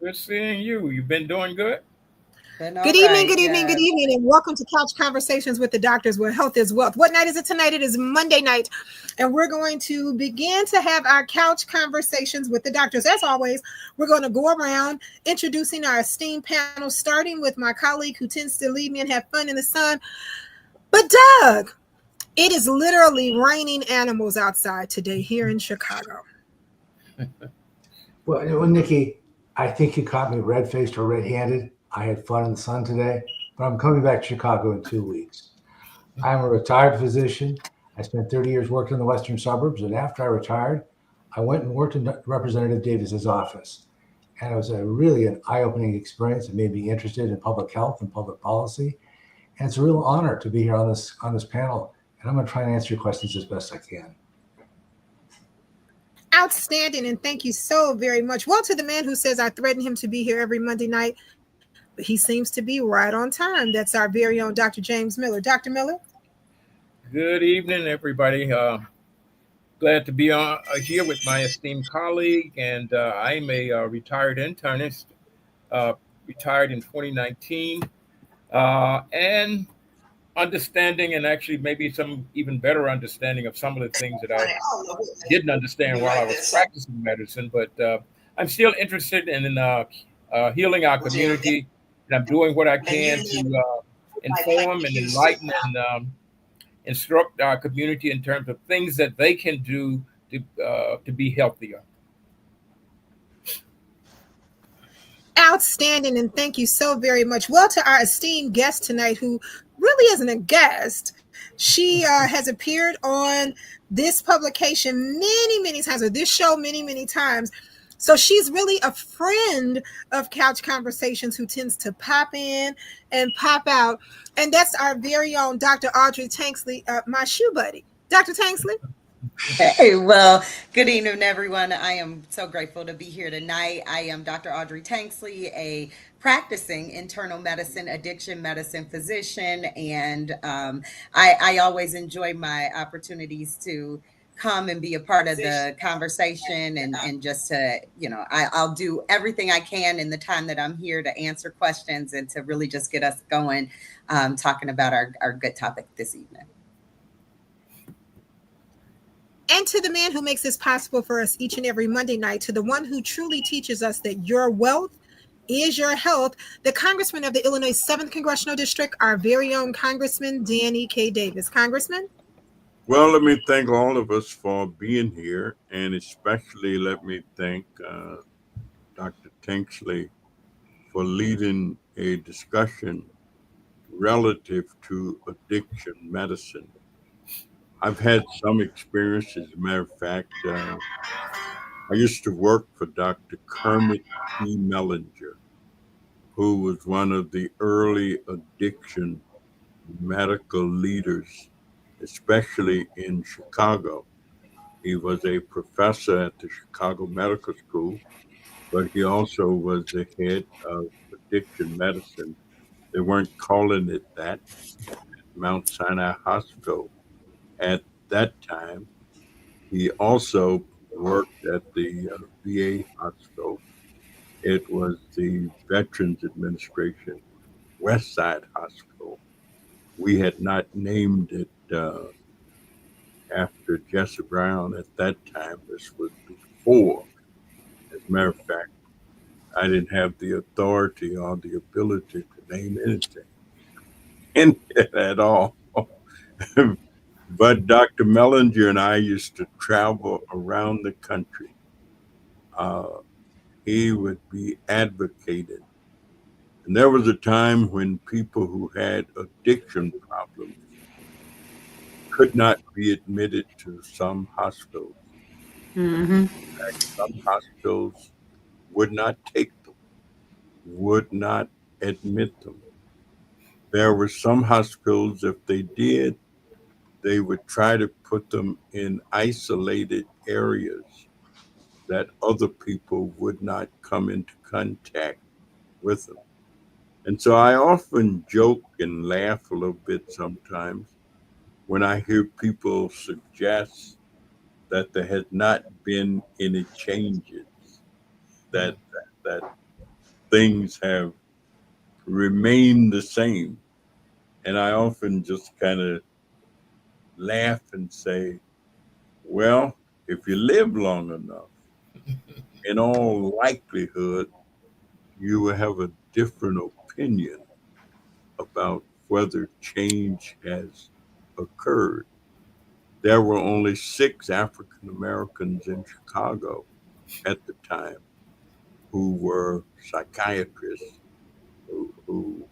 Good seeing you. You've been doing good? Been Good all evening, right, good evening, good yes. evening, and welcome to Couch Conversations with the Doctors, where health is wealth. What night is it tonight? It is Monday night, and we're going to begin to have our couch conversations with the doctors. As always, we're going to go around introducing our esteemed panel, starting with my colleague who tends to leave me and have fun in the sun. But, Doug, it is literally raining animals outside today here in Chicago. Well, Nikki, I think you caught me red-faced or red-handed. I had fun in the sun today, but I'm coming back to Chicago in 2 weeks. I'm a retired physician. I spent 30 years working in the western suburbs, and after I retired, I went and worked in Representative Davis's office. And it was a really an eye-opening experience. It made me interested in public health and public policy. And it's a real honor to be here on this panel. And I'm going to try and answer your questions as best I can. Outstanding, and thank you so very much. Well, to the man who says I threaten him to be here every Monday night, but he seems to be right on time. That's our very own Dr. James Miller. Dr. Miller? Good evening, everybody. Glad to be on here with my esteemed colleague, and I'm a retired internist, uh, retired in 2019, and understanding and actually maybe some even better understanding of some of the things that I didn't understand while I was practicing medicine, but I'm still interested in healing our community, and I'm doing what I can to inform and enlighten and instruct our community in terms of things that they can do to be healthier. Outstanding, and thank you so very much. Well, to our esteemed guest tonight, who really isn't a guest, she has appeared on this publication many times, or this show many times. So she's really a friend of Couch Conversations who tends to pop in and pop out. And that's our very own Dr. Audrey Tanksley, my shoe buddy. Dr. Tanksley? Hey, well, good evening, everyone. I am so grateful to be here tonight. I am Dr. Audrey Tanksley, a practicing internal medicine, addiction medicine physician, and I always enjoy my opportunities to come and be a part of the conversation and just to, I'll do everything I can in the time that I'm here to answer questions and to really just get us going, talking about our good topic this evening. And to the man who makes this possible for us each and every Monday night, to the one who truly teaches us that your wealth is your health, the Congressman of the Illinois 7th Congressional District, our very own Congressman Danny K. Davis. Congressman? Well, let me thank all of us for being here, and especially let me thank Dr. Tanksley for leading a discussion relative to addiction medicine. I've had some experience, as a matter of fact. I used to work for Dr. Kermit P. Mellinger, who was one of the early addiction medical leaders, especially in Chicago. He was a professor at the Chicago Medical School, but he also was the head of addiction medicine. They weren't calling it that at Mount Sinai Hospital at that time. He also worked at the VA hospital. It was the Veterans Administration West Side Hospital. We had not named it after Jesse Brown at that time. This was before. As a matter of fact, I didn't have the authority or the ability to name anything in it at all. But Dr. Mellinger and I used to travel around the country. Uh, he would be advocated. And there was a time when people who had addiction problems could not be admitted to some hospitals. Mm-hmm. Some hospitals would not take them, would not admit them. There were some hospitals, if they did, they would try to put them in isolated areas that other people would not come into contact with them. And so I often joke and laugh a little bit sometimes when I hear people suggest that there had not been any changes, that things have remained the same. And I often just kind of laugh and say, well, if you live long enough, in all likelihood, you will have a different opinion about whether change has occurred. There were only 6 African Americans in Chicago at the time who were psychiatrists, who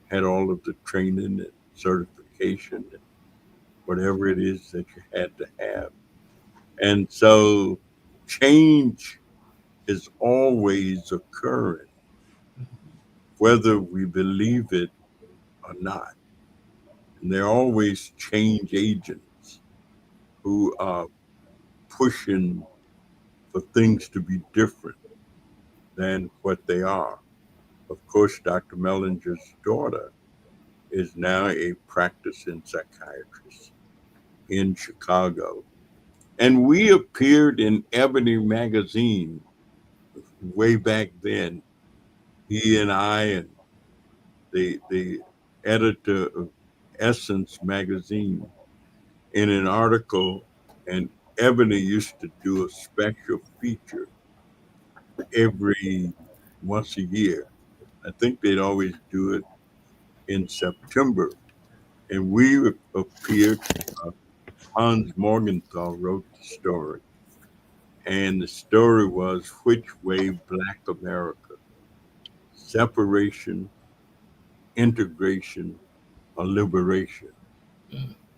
had all of the training and certification and whatever it is that you had to have. And so change is always occurring, whether we believe it or not. And there are always change agents who are pushing for things to be different than what they are. Of course, Dr. Mellinger's daughter is now a practicing psychiatrist in Chicago. And we appeared in Ebony magazine way back then. He and I and the editor of Essence magazine in an article, and Ebony used to do a special feature every once a year. I think they'd always do it in September. And we appeared, uh, Hans Morgenthau wrote the story. And the story was Which Way Black America? Separation, integration, or liberation.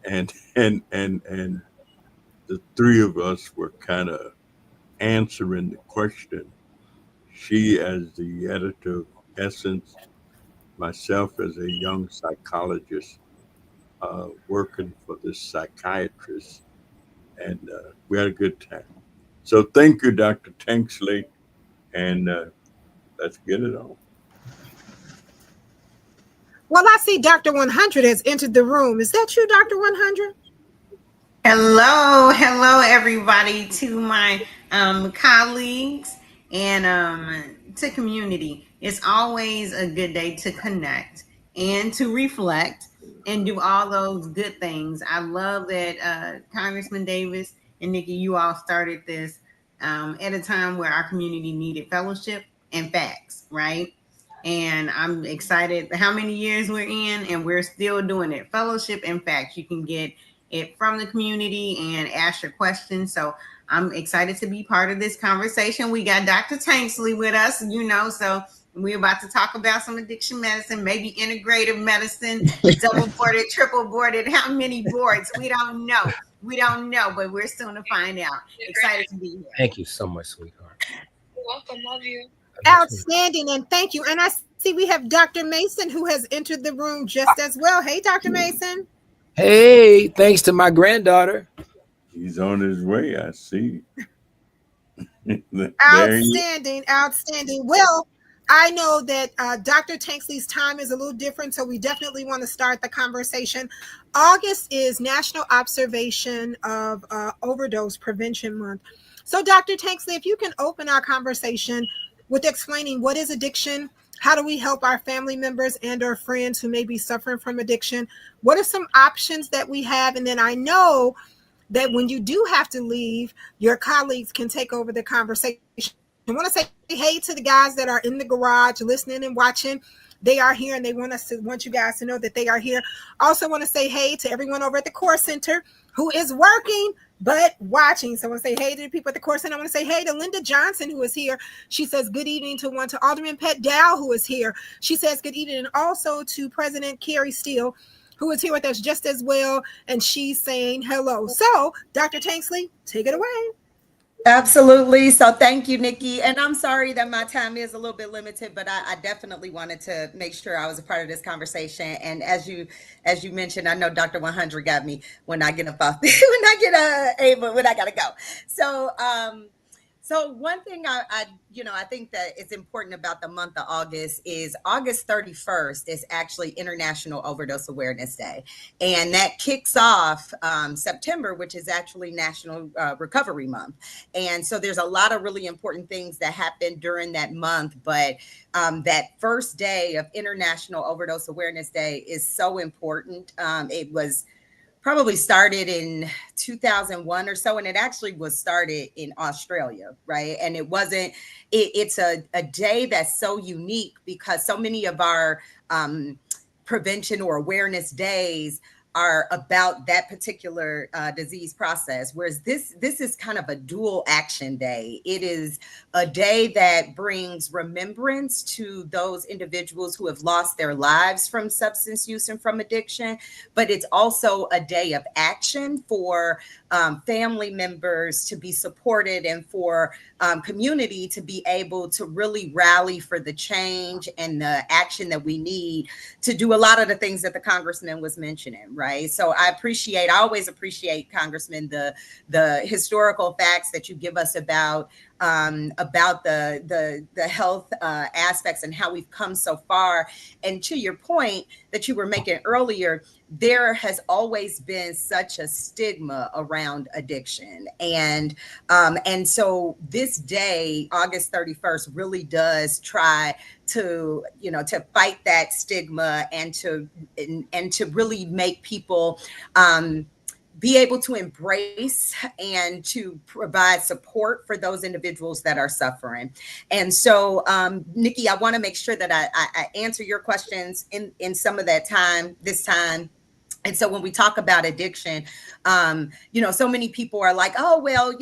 And the three of us were kind of answering the question. She as the editor of Essence, myself as a young psychologist working for this psychiatrist, and we had a good time. So thank you, Dr. Tanksley, and let's get it on. Well, I see Dr. 100 has entered the room. Is that you, Dr. 100? Hello, everybody, to my colleagues and to community. It's always a good day to connect and to reflect and do all those good things. I love that Congressman Davis and Nikki, you all started this at a time where our community needed fellowship and facts, right? And I'm excited how many years we're in, and we're still doing it. Fellowship and facts. You can get it from the community and ask your questions. So I'm excited to be part of this conversation. We got Dr. Tanksley with us, so we're about to talk about some addiction medicine, maybe integrative medicine, double boarded, triple boarded, how many boards? We don't know. But we're soon to find out. Excited to be here. Thank you so much, sweetheart. You're welcome. Love you. Outstanding, and thank you. And I see we have Dr. Mason who has entered the room just as well. Hey, Dr. Mason. Hey, thanks to my granddaughter. He's on his way, I see. Outstanding. Well, I know that Dr. Tanksley's time is a little different, so we definitely want to start the conversation. August is National Observation of Overdose Prevention Month. So, Dr. Tanksley, if you can open our conversation with explaining what is addiction, how do we help our family members and our friends who may be suffering from addiction? What are some options that we have? And then I know that when you do have to leave, your colleagues can take over the conversation. I want to say hey to the guys that are in the garage listening and watching. They are here, and they want you guys to know that they are here. Also want to say hey to everyone over at the Core Center who is working but watching. So I want to say hey to the people at the Core Center. I want to say hey to Linda Johnson, who is here. She says good evening to Alderman Pet Dow, who is here. She says good evening, and also to President Carrie Steele, who is here with us just as well, and she's saying hello. So, Dr. Tanksley, take it away. Absolutely. So thank you, Nikki. And I'm sorry that my time is a little bit limited, but I definitely wanted to make sure I was a part of this conversation. And as you mentioned, I know Dr. 100 got me when I get up off when I gotta go. So So one thing I think that is important about the month of August is August 31st is actually International Overdose Awareness Day. And that kicks off September, which is actually National Recovery Month. And so there's a lot of really important things that happen during that month. But that first day of International Overdose Awareness Day is so important. It was probably started in 2001 or so, and it actually was started in Australia, right? And it's a day that's so unique because so many of our prevention or awareness days are about that particular disease process, whereas this is kind of a dual action day. It is a day that brings remembrance to those individuals who have lost their lives from substance use and from addiction, but it's also a day of action for family members to be supported and for community to be able to really rally for the change and the action that we need to do a lot of the things that the congressman was mentioning, right? So I always appreciate, Congressman, the historical facts that you give us about the health aspects and how we've come so far. And to your point that you were making earlier, there has always been such a stigma around addiction, and so this day, August 31st, really does try to fight that stigma and to really make people be able to embrace and to provide support for those individuals that are suffering. And so, Nikki, I want to make sure that I answer your questions in some of that time this time. And so when we talk about addiction, so many people are like, oh, well,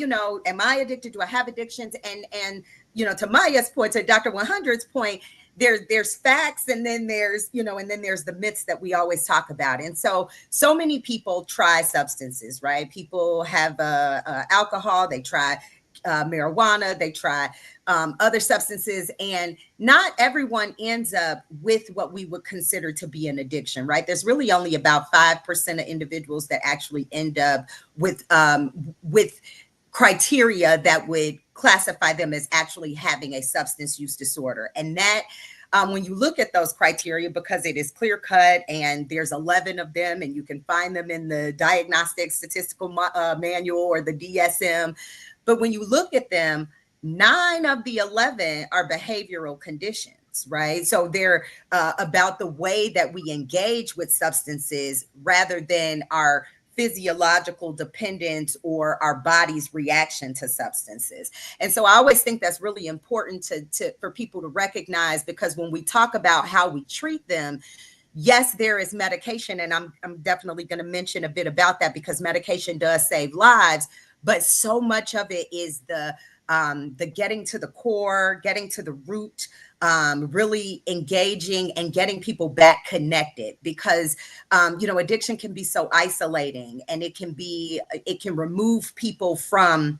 am I addicted? Do I have addictions? And to Maya's point, to Dr. 100's point, there's facts, and then there's the myths that we always talk about. And so many people try substances, right? People have alcohol, they try marijuana, they try other substances, and not everyone ends up with what we would consider to be an addiction, right? There's really only about 5% of individuals that actually end up with criteria that would classify them as actually having a substance use disorder. And that when you look at those criteria, because it is clear cut and there's 11 of them, and you can find them in the Diagnostic Statistical Manual or the DSM. But when you look at them, 9 of the 11 are behavioral conditions, right? So they're about the way that we engage with substances rather than our physiological dependence or our body's reaction to substances. And so I always think that's really important for people to recognize, because when we talk about how we treat them, yes, there is medication, and I'm definitely going to mention a bit about that, because medication does save lives, but so much of it is the getting to the core, getting to the root, really engaging and getting people back connected, because addiction can be so isolating, and it can remove people from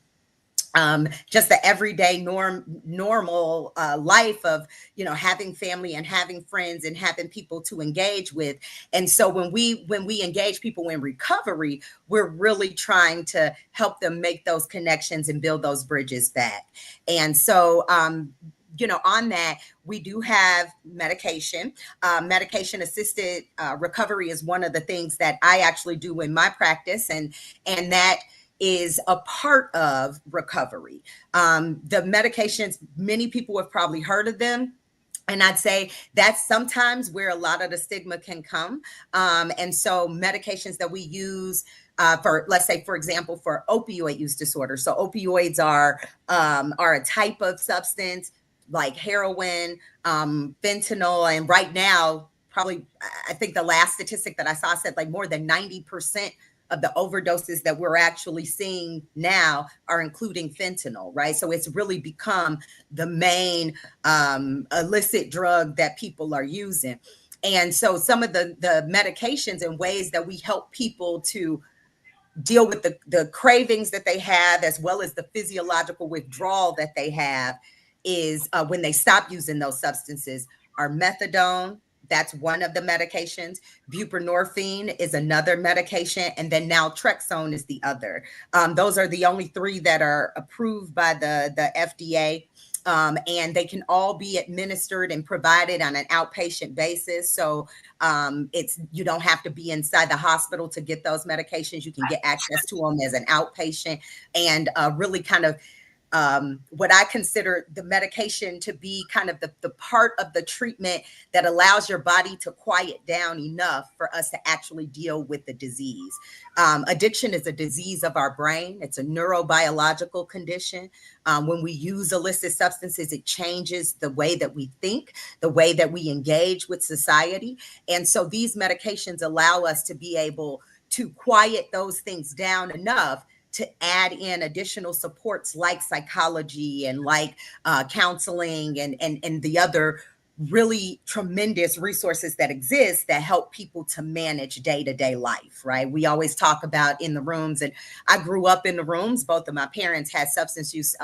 just the everyday normal life of having family and having friends and having people to engage with. And so when we engage people in recovery, we're really trying to help them make those connections and build those bridges back. And so on that, we do have medication. Medication assisted recovery is one of the things that I actually do in my practice, and that is a part of recovery. The medications, many people have probably heard of them. And I'd say that's sometimes where a lot of the stigma can come. And so medications that we use for, let's say, for example, for opioid use disorder. So opioids are a type of substance like heroin, fentanyl, and right now, probably, I think the last statistic that I saw said like more than 90% of the overdoses that we're actually seeing now are including fentanyl, right? So it's really become the main illicit drug that people are using. And so some of the medications and ways that we help people to deal with the cravings that they have, as well as the physiological withdrawal that they have, is when they stop using those substances, are methadone. That's one of the medications. Buprenorphine is another medication, and then naltrexone is the other. Those are the only three that are approved by the FDA. And they can all be administered and provided on an outpatient basis. So you don't have to be inside the hospital to get those medications. You can get access to them as an outpatient, and really kind of what I consider the medication to be kind of the part of the treatment that allows your body to quiet down enough for us to actually deal with the disease. Addiction is a disease of our brain. It's a neurobiological condition. When we use illicit substances, it changes the way that we think, the way that we engage with society. And so these medications allow us to be able to quiet those things down enough to add in additional supports like psychology and like counseling and the other really tremendous resources that exist that help people to manage day-to-day life, right? We always talk about in the rooms, and I grew up in the rooms. Both of my parents had substance use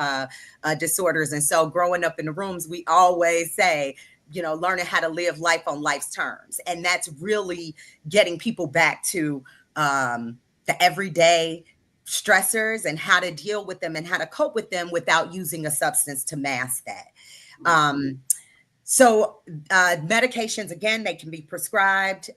disorders. And so growing up in the rooms, we always say, learning how to live life on life's terms. And that's really getting people back to the everyday stressors and how to deal with them and how to cope with them without using a substance to mask that. So medications, again, they can be prescribed.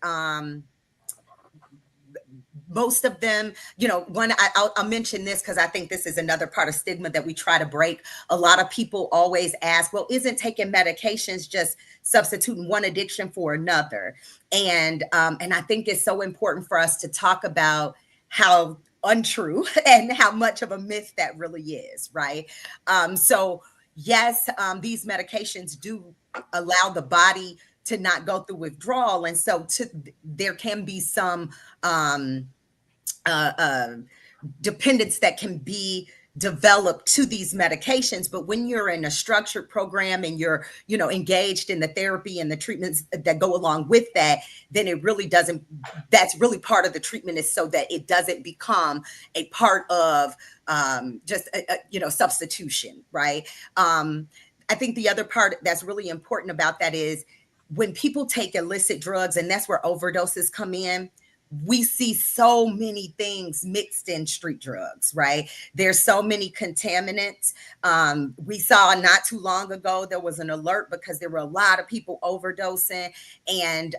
Most of them, I'll mention this because I think this is another part of stigma that we try to break. A lot of people always ask, well, isn't taking medications just substituting one addiction for another? And I think it's so important for us to talk about how untrue and how much of a myth that really is, right? So yes, these medications do allow the body to not go through withdrawal. And so there can be some dependence that can be developed to these medications. But when you're in a structured program and you're, engaged in the therapy and the treatments that go along with that, then it really doesn't, that's really part of the treatment, is so that it doesn't become a part of just, substitution, right? I think the other part that's really important about that is when people take illicit drugs, and that's where overdoses come in, we see so many things mixed in street drugs, right? There's so many contaminants. We saw not too long ago, there was an alert because there were a lot of people overdosing, and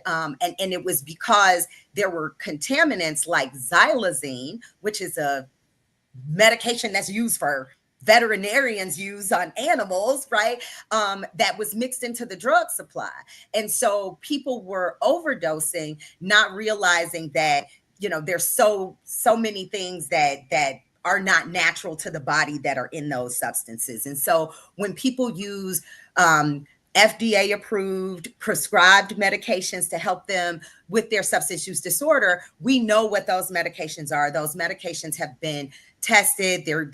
it was because there were contaminants like xylazine, which is a medication that's used for veterinarians use on animals, right? That was mixed into the drug supply. And so people were overdosing, not realizing that, there's so many things that are not natural to the body that are in those substances. And so when people use FDA approved, prescribed medications to help them with their substance use disorder, we know what those medications are. Those medications have been tested. They're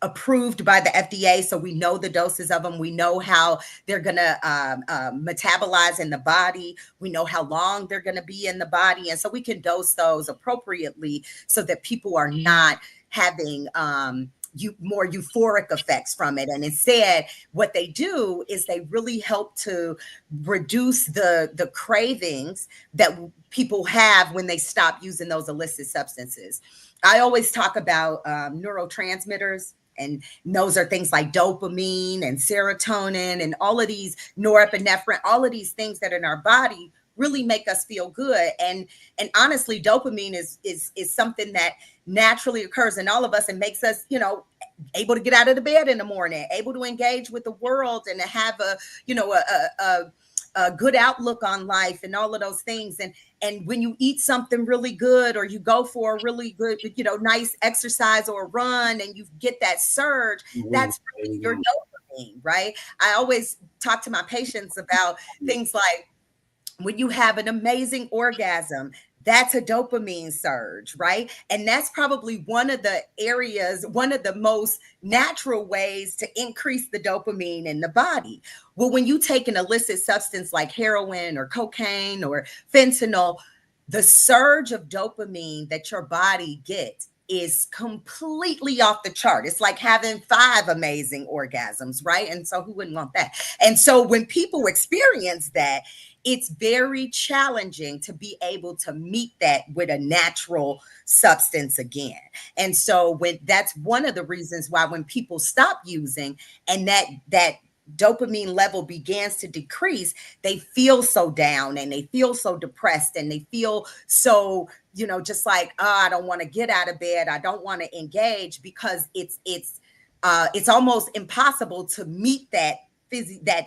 approved by the FDA. So we know the doses of them. We know how they're going to metabolize in the body. We know how long they're going to be in the body. And so we can dose those appropriately so that people are not having more euphoric effects from it. And instead, what they do is they really help to reduce the cravings that people have when they stop using those illicit substances. I always talk about neurotransmitters, and those are things like dopamine and serotonin and all of these, norepinephrine, all of these things that in our body really make us feel good. And honestly, dopamine is something that naturally occurs in all of us and makes us, able to get out of the bed in the morning, able to engage with the world and to have a good outlook on life and all of those things. And when you eat something really good, or you go for a really good, nice exercise or run, and you get that surge, that's really your dopamine, right? I always talk to my patients about things like when you have an amazing orgasm, that's a dopamine surge, right? And that's probably one of the most natural ways to increase the dopamine in the body. Well, when you take an illicit substance like heroin or cocaine or fentanyl, the surge of dopamine that your body gets is completely off the chart. It's like having 5 amazing orgasms, right? And so who wouldn't want that? And so when people experience that, it's very challenging to be able to meet that with a natural substance again. And so when that's one of the reasons why when people stop using and that dopamine level begins to decrease, they feel so down and they feel so depressed and they feel so, just like, oh, I don't want to get out of bed. I don't want to engage, because it's almost impossible to meet that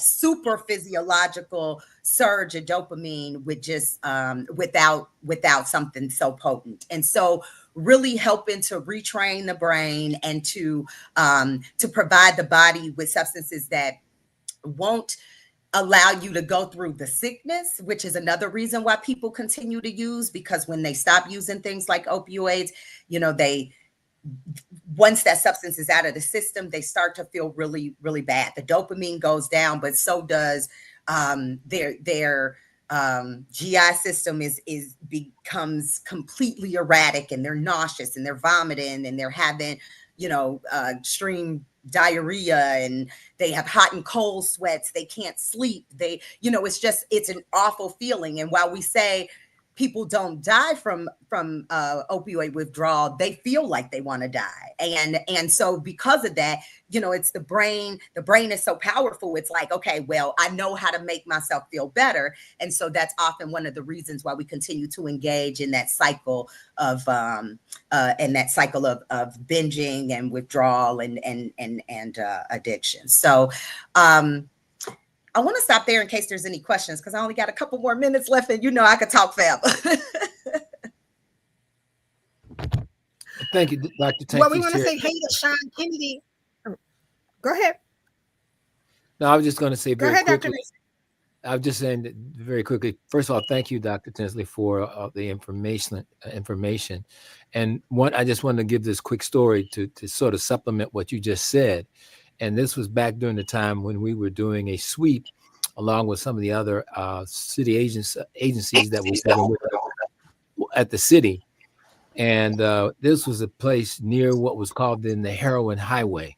super physiological surge of dopamine with just without something so potent. And so really helping to retrain the brain and to provide the body with substances that won't allow you to go through the sickness, which is another reason why people continue to use, because when they stop using things like opioids, they once that substance is out of the system, they start to feel really, really bad. The dopamine goes down, but so does their GI system becomes completely erratic, and they're nauseous and they're vomiting and they're having, extreme diarrhea, and they have hot and cold sweats. They can't sleep. It's an awful feeling. And while we say people don't die from opioid withdrawal, they feel like they want to die. And so because of that, it's the brain is so powerful. It's like, okay, well, I know how to make myself feel better. And so that's often one of the reasons why we continue to engage in that cycle of binging and withdrawal and addiction. So I want to stop there in case there's any questions, because I only got a couple more minutes left, and I could talk forever. Thank you, Dr. Tank. Well, we want to say hey to Sean Kennedy. Go ahead. No, I was just going to say very quickly. Dr. Mason. I was just saying that very quickly. First of all, thank you, Dr. Tinsley, for the information. And I just wanted to give this quick story to sort of supplement what you just said. And this was back during the time when we were doing a sweep along with some of the other city agencies that were at the city. And this was a place near what was called then the Heroin Highway.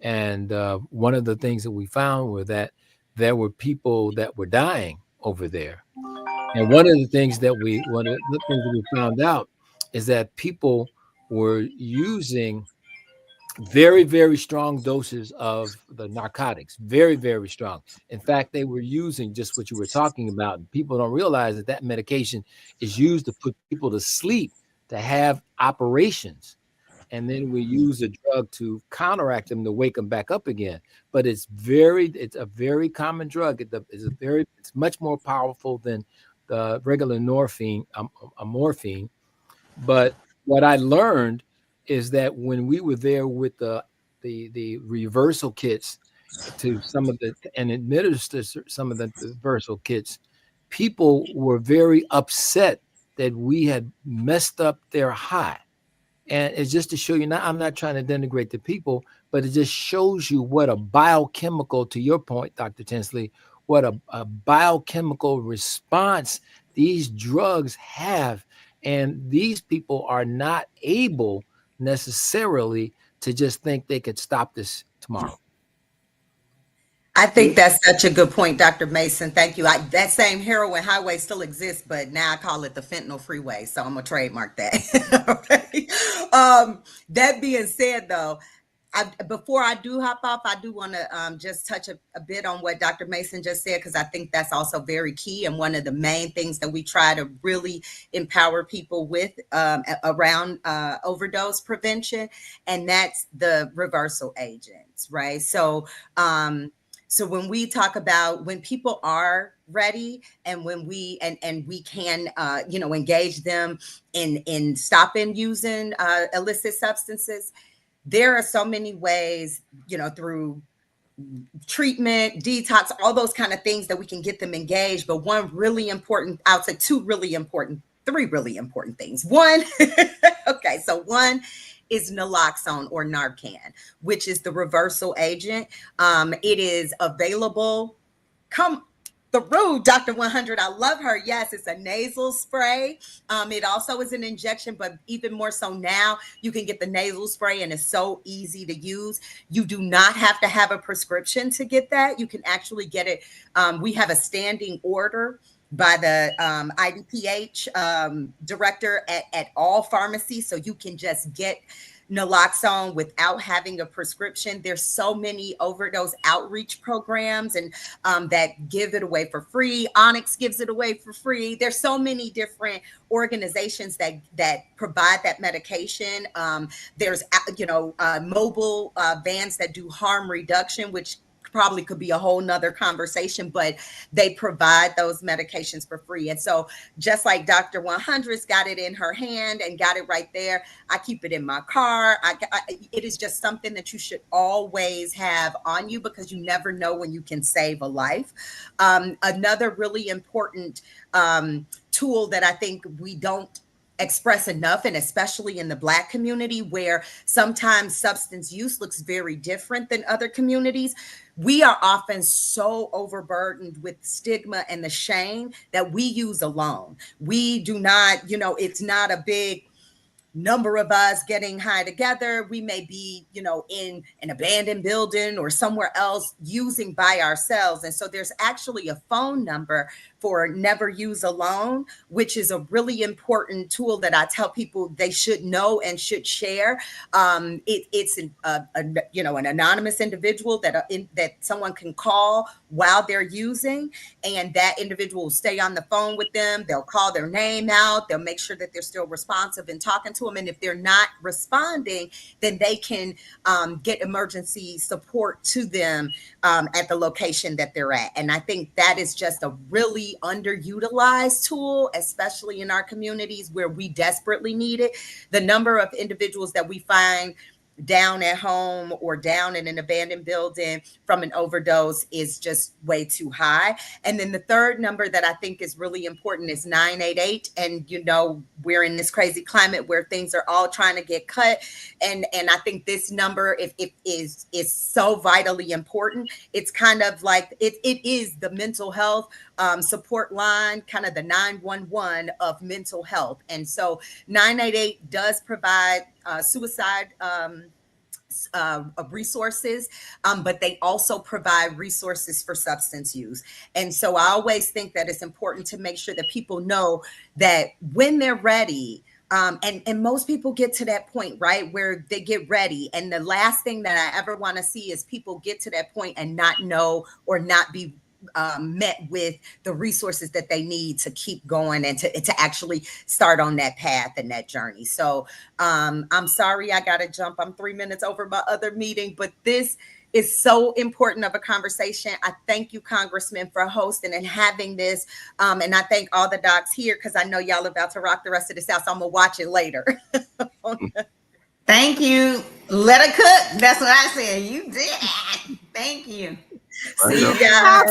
And one of the things that we found were that there were people that were dying over there. And one of the things that we found out is that people were using very, very strong doses of the narcotics, very, very strong. In fact, they were using just what you were talking about. People don't realize that medication is used to put people to sleep, to have operations. And then we use a drug to counteract them, to wake them back up again. But it's a very common drug. It's much more powerful than the regular morphine. But what I learned is that when we were there with the reversal kits and administer some of the reversal kits, people were very upset that we had messed up their high. And it's just to show you, I'm not trying to denigrate the people, but it just shows you what a biochemical, to your point, Dr. Tinsley, what a biochemical response these drugs have. And these people are not able necessarily to just think they could stop this tomorrow. I think that's such a good point, Dr. Mason. Thank you. That same heroin highway still exists, but now I call it the fentanyl freeway. So I'm going to trademark that. Okay. That being said, though, before I do hop off, I do want to just touch a bit on what Dr. Mason just said, because I think that's also very key. And one of the main things that we try to really empower people with around overdose prevention, and that's the reversal agents, right? So when we talk about when people are ready and when we can engage them in stopping using illicit substances, there are so many ways, through treatment, detox, all those kind of things that we can get them engaged. But one really important, I would say three really important things. One, okay, so one is naloxone or Narcan, which is the reversal agent. It is available. thru Dr. 100. I love her. Yes, it's a nasal spray. It also is an injection, but even more so now, you can get the nasal spray and it's so easy to use. You do not have to have a prescription to get that. You can actually get it. We have a standing order by the IDPH director at all pharmacies. So you can just get naloxone without having a prescription. There's so many overdose outreach programs and that give it away for free. Onyx gives it away for free. There's so many different organizations that provide that medication. There's mobile vans that do harm reduction, which probably could be a whole nother conversation, but they provide those medications for free. And so just like Dr. 100's got it in her hand and got it right there, I keep it in my car. It is just something that you should always have on you because you never know when you can save a life. Another really important tool that I think we don't express enough, and especially in the Black community where sometimes substance use looks very different than other communities, we are often so overburdened with stigma and the shame that we use alone. We do not, it's not a big number of us getting high together. We may be, in an abandoned building or somewhere else using by ourselves. And so there's actually a phone number for Never Use Alone, which is a really important tool that I tell people they should know and should share. It's an anonymous individual that someone can call while they're using, and that individual will stay on the phone with them. They'll call their name out. They'll make sure that they're still responsive and talking to them. And if they're not responding, then they can get emergency support to them at the location that they're at. And I think that is just a really underutilized tool, especially in our communities where we desperately need it. The number of individuals that we find down at home or down in an abandoned building from an overdose is just way too high. And then the third number that I think is really important is 988. And, we're in this crazy climate where things are all trying to get cut. And I think this number is so vitally important. It's kind of like it is the mental health support line, kind of the 911 of mental health. And so 988 does provide suicide resources, but they also provide resources for substance use. And so I always think that it's important to make sure that people know that when they're ready, and most people get to that point, right, where they get ready. And the last thing that I ever want to see is people get to that point and not know or not be met with the resources that they need to keep going and to actually start on that path and that journey. So I'm sorry I got to jump. I'm 3 minutes over my other meeting, but this is so important of a conversation. I thank you, Congressman, for hosting and having this. And I thank all the docs here because I know y'all are about to rock the rest of this house. So I'm going to watch it later. Thank you. Let her cook. That's what I said. You did. Thank you. See you guys.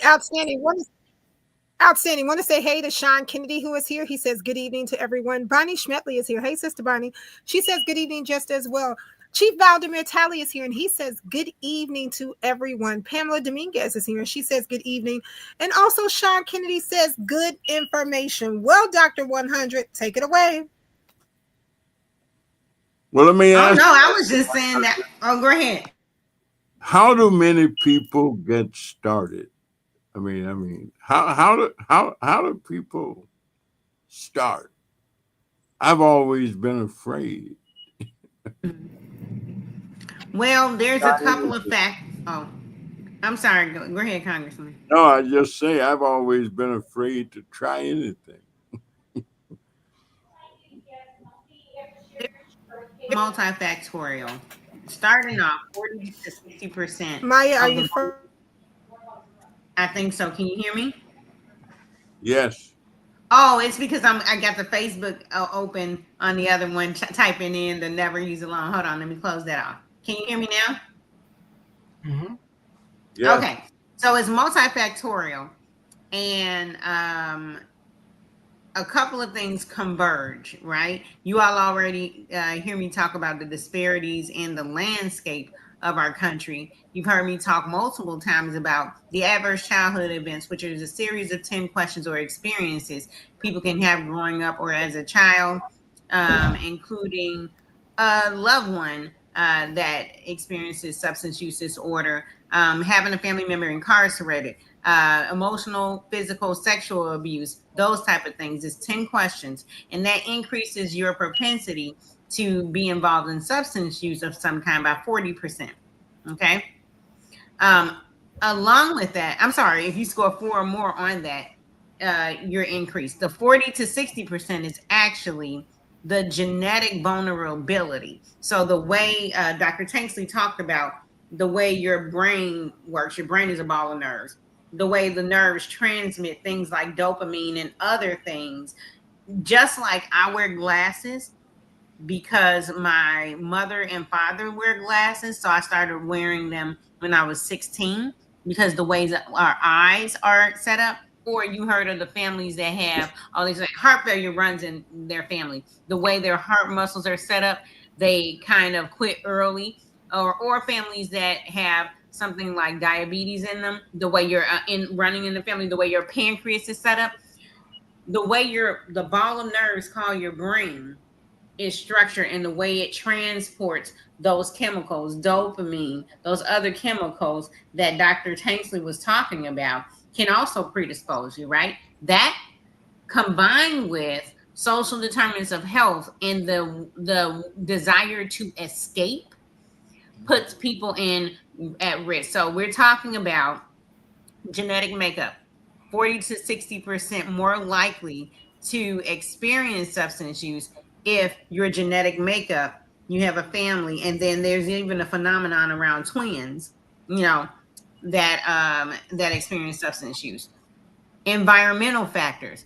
Outstanding. Want to say hey to Sean Kennedy, who is here. He says good evening to everyone. Bonnie Schmetley is here. Hey, Sister Bonnie. She says good evening just as well. Chief Valdemir Talley is here, and he says good evening to everyone. Pamela Dominguez is here, and she says good evening. And also Sean Kennedy says good information. Well, Dr. 100, take it away. Well, let me ask. Oh, no, I was just saying that. Oh, go ahead. How do many people get started? I mean, how do people start? I've always been afraid. Well, there's a couple of facts. Oh, I'm sorry. Go ahead, Congressman. No, I just say I've always been afraid to try anything. Multifactorial. Starting off 40 to 60%. Maya, are you I think so. Can you hear me? Yes. Oh, it's because I got the Facebook open on the other one, typing in the Never Use Alone. Hold on, let me close that off. Can you hear me now? Mm-hmm. Yes. Okay, so it's multifactorial, and a couple of things converge, right? You all already hear me talk about the disparities in the landscape of our country. You've heard me talk multiple times about the adverse childhood events, which is a series of 10 questions or experiences people can have growing up or as a child, including a loved one that experiences substance use disorder, having a family member incarcerated, emotional, physical, sexual abuse, those type of things. It's 10 questions, and that increases your propensity to be involved in substance use of some kind by 40%. Okay. Um, Along with that, I'm sorry, if you score 4 or more on that, you're increased. The 40 to 60% is actually the genetic vulnerability. So the way Dr. Tanksley talked about the way your brain works, your brain is a ball of nerves. The way the nerves transmit things like dopamine and other things, just like I wear glasses because my mother and father wear glasses. So I started wearing them when I was 16 because the ways that our eyes are set up. Or you heard of the families that have all these like heart failure runs in their family. The way their heart muscles are set up, they kind of quit early. Or families that have something like diabetes in them, the way you're in running in the family, the way your pancreas is set up, the way the ball of nerves called your brain is structured and the way it transports those chemicals, dopamine, those other chemicals that Dr. Tanksley was talking about can also predispose you, right? That combined with social determinants of health and the desire to escape puts people in at risk. So we're talking about genetic makeup, 40 to 60% more likely to experience substance use if your genetic makeup, you have a family, and then there's even a phenomenon around twins, that experience substance use. Environmental factors,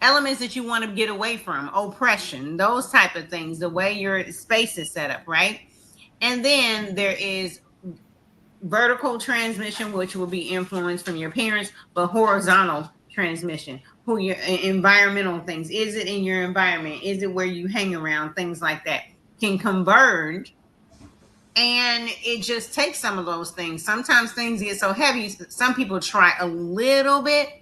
elements that you want to get away from, oppression, those type of things, the way your space is set up, right? And then there is vertical transmission, which will be influenced from your parents, but horizontal transmission, who your environmental things. Is it in your environment? Is it where you hang around? Things like that can converge. And it just takes some of those things. Sometimes things get so heavy, some people try a little bit.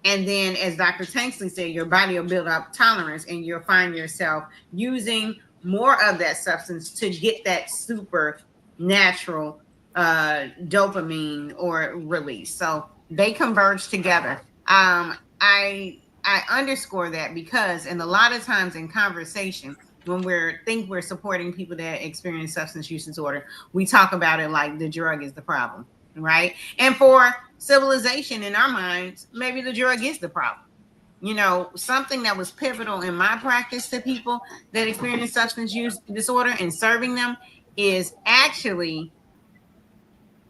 And then, as Dr. Tanksley said, your body will build up tolerance and you'll find yourself using more of that substance to get that supernatural dopamine or release. So they converge together. I underscore that because, and a lot of times in conversation, when we're supporting people that experience substance use disorder, we talk about it like the drug is the problem, right? And for civilization in our minds, maybe the drug is the problem. Something that was pivotal in my practice to people that experience substance use disorder and serving them is actually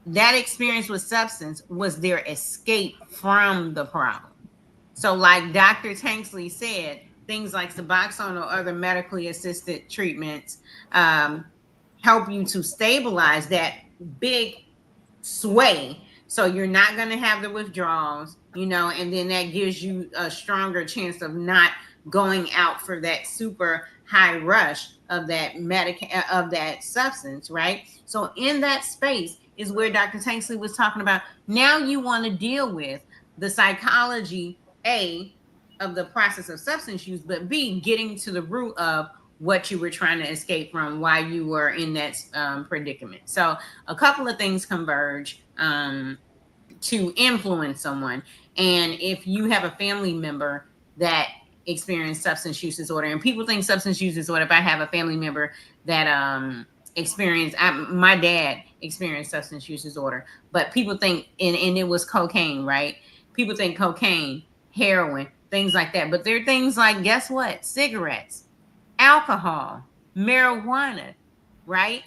that experience with substance was their escape from the problem. So like Dr. Tanksley said, things like Suboxone or other medically assisted treatments help you to stabilize that big sway. So you're not going to have the withdrawals, and then that gives you a stronger chance of not going out for that super high rush of that substance, right? So in that space is where Dr. Tanksley was talking about. Now you want to deal with the psychology, A, of the process of substance use, but B, getting to the root of what you were trying to escape from, why you were in that predicament. So a couple of things converge to influence someone. And if you have a family member that experienced substance use disorder, and people think substance use disorder, if I have a family member that my dad experienced substance use disorder, but people think, and it was cocaine, right? People think cocaine, heroin, things like that. But there are things like, guess what? Cigarettes, alcohol, marijuana, right?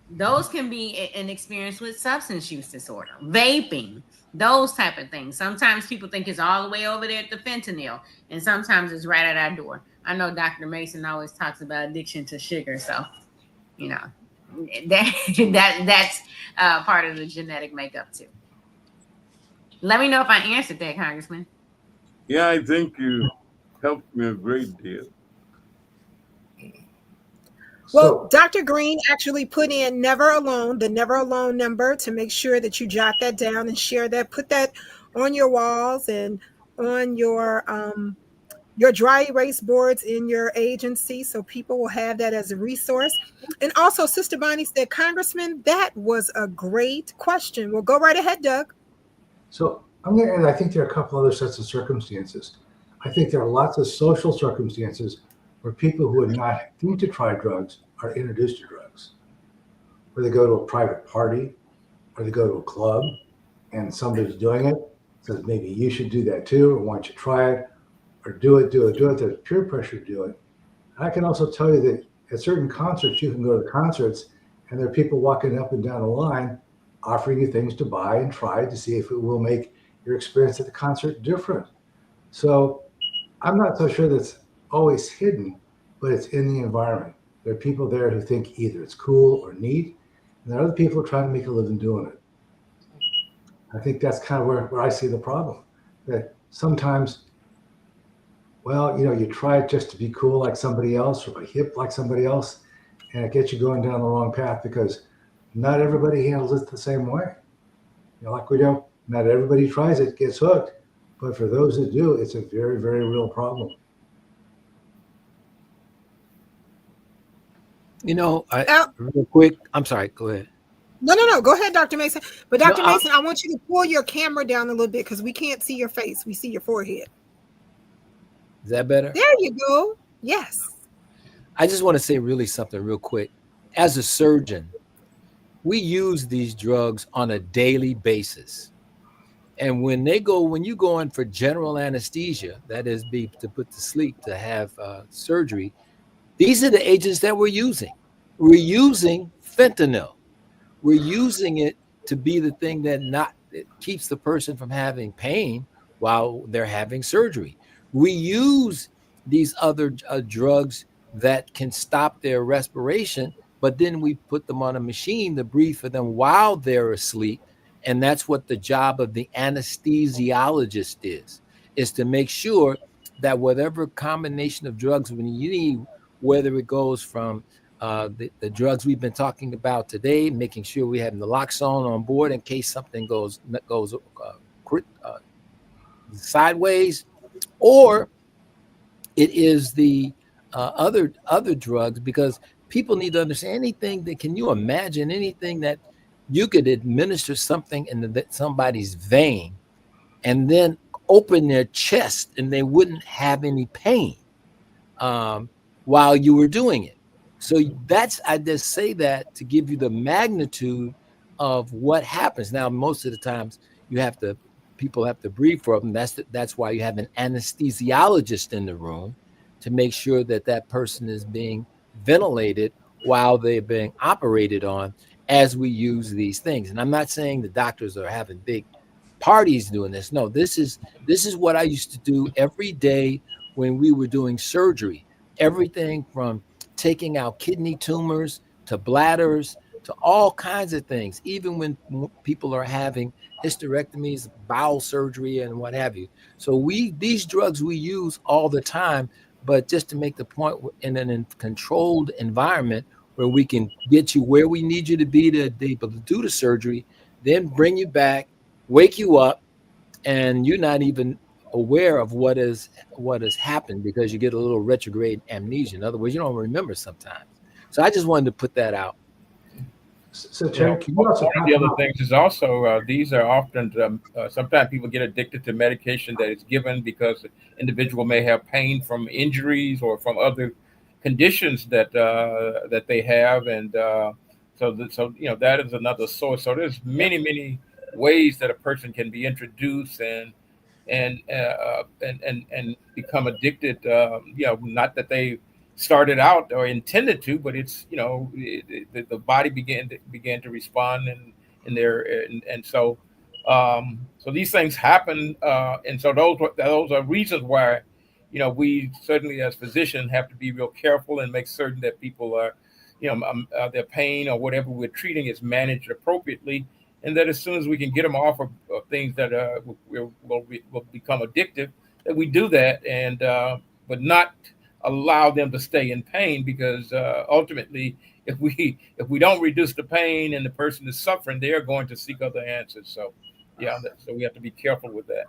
Those can be an experience with substance use disorder. Vaping, those type of things. Sometimes people think it's all the way over there at the fentanyl, and sometimes it's right at our door. I know Dr. Mason always talks about addiction to sugar, so that's part of the genetic makeup too. Let me know if I answered that, Congressman. Yeah, I think you helped me a great deal. Well, So, Dr. Green actually put in never alone, the never alone number, to make sure that you jot that down and share that. Put that on your walls and on your dry erase boards in your agency, so people will have that as a resource. And also, Sister Bonnie said, Congressman, that was a great question. Well, go right ahead, Doug. and I think there are a couple other sets of circumstances. I think there are lots of social circumstances where people who would not think to try drugs are introduced to drugs, where they go to a private party or they go to a club and somebody's doing it, says maybe you should do that too, or why don't you try it, or do it, do it, do it. There's peer pressure to do it. And I can also tell you that at certain concerts, you can go to concerts and there are people walking up and down the line offering you things to buy and try to see if it will make your experience at the concert different. So I'm not so sure that's always hidden, but it's in the environment. There are people there who think either it's cool or neat, and there are other people trying to make a living doing it. I think that's kind of where I see the problem. That sometimes, well, you try it just to be cool like somebody else or hip like somebody else, and it gets you going down the wrong path because not everybody handles it the same way. Like we do, not everybody tries it, gets hooked, but for those that do, it's a very, very real problem. Real quick, I'm sorry, go ahead. No. Go ahead, Dr. Mason. But No, Dr. Mason, I want you to pull your camera down a little bit because we can't see your face. We see your forehead. Is that better? There you go. Yes. I just want to say really something real quick. As a surgeon, we use these drugs on a daily basis. And when you go in for general anesthesia, that is to put to sleep, to have surgery, these are the agents that we're using. We're using fentanyl. We're using it to be the thing that keeps the person from having pain while they're having surgery. We use these other drugs that can stop their respiration, but then we put them on a machine to breathe for them while they're asleep. And that's what the job of the anesthesiologist is to make sure that whatever combination of drugs when you need, whether it goes from the drugs we've been talking about today, making sure we have naloxone on board in case something goes sideways, or it is the other drugs, because people need to understand can you imagine anything that you could administer something in somebody's vein and then open their chest and they wouldn't have any pain while you were doing it. So I just say that to give you the magnitude of what happens. Now, most of the times people have to breathe for them. That's why you have an anesthesiologist in the room to make sure that person is being ventilated while they're being operated on as we use these things. And I'm not saying the doctors are having big parties doing this. No, this is what I used to do every day when we were doing surgery. Everything from taking out kidney tumors to bladders to all kinds of things, even when people are having hysterectomies, bowel surgery, and what have you. So these drugs we use all the time, but just to make the point, in a controlled environment where we can get you where we need you to be able to do the surgery, then bring you back, wake you up, and you're not even aware of what has happened because you get a little retrograde amnesia. In other words, you don't remember sometimes. So I just wanted to put that out. So, Terry, can you also one of the other things is also these are often sometimes people get addicted to medication that is given because the individual may have pain from injuries or from other conditions that they have, and so that is another source. So there's many ways that a person can be introduced and become addicted. Not that they started out or intended to, but it's the body began to respond and there and so these things happen, and so those are reasons why we certainly as physicians have to be real careful and make certain that people are their pain or whatever we're treating is managed appropriately, and that as soon as we can get them off of things that will become addictive, that we do that, and but not allow them to stay in pain, because ultimately, if we don't reduce the pain and the person is suffering, they are going to seek other answers. So yeah, so we have to be careful with that.